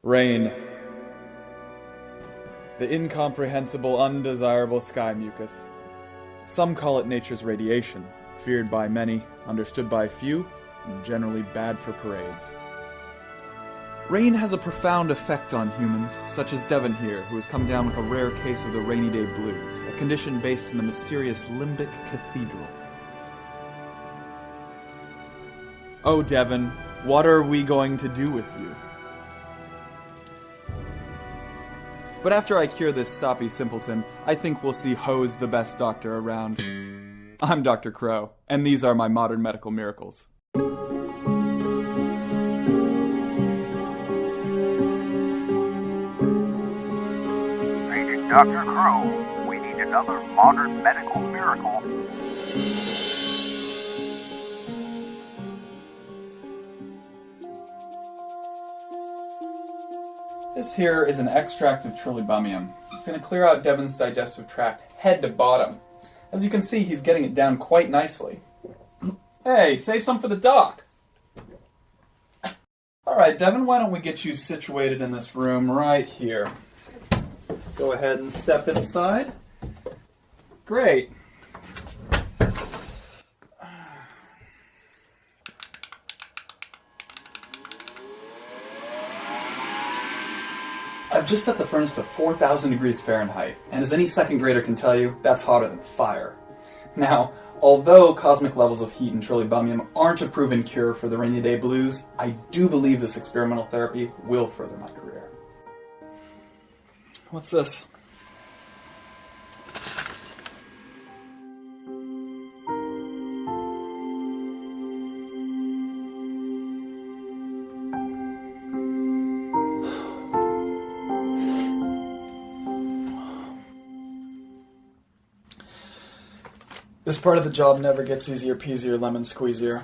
Rain. The incomprehensible, undesirable sky mucus. Some call it nature's radiation, feared by many, understood by few, and generally bad for parades. Rain has a profound effect on humans, such as Devon here, who has come down with a rare case of the rainy day blues, a condition based in the mysterious limbic cathedral. Oh, Devon, what are we going to do with you? But after I cure this soppy simpleton, I think we'll see Ho's the best doctor around. I'm Dr. Crow, and these are my modern medical miracles. Agent Dr. Crow, we need another modern medical miracle. This here is an extract of Trillibumium. It's going to clear out Devon's digestive tract head to bottom. As you can see, he's getting it down quite nicely. Hey, save some for the doc! Alright, Devon, why don't we get you situated in this room right here. Go ahead and step inside. Great. I've just set the furnace to 4,000 degrees Fahrenheit, and as any second grader can tell you, that's hotter than fire. Now, although cosmic levels of heat in Trillibumium aren't a proven cure for the rainy day blues, I do believe this experimental therapy will further my career. What's this? This part of the job never gets easier peasier lemon squeezier.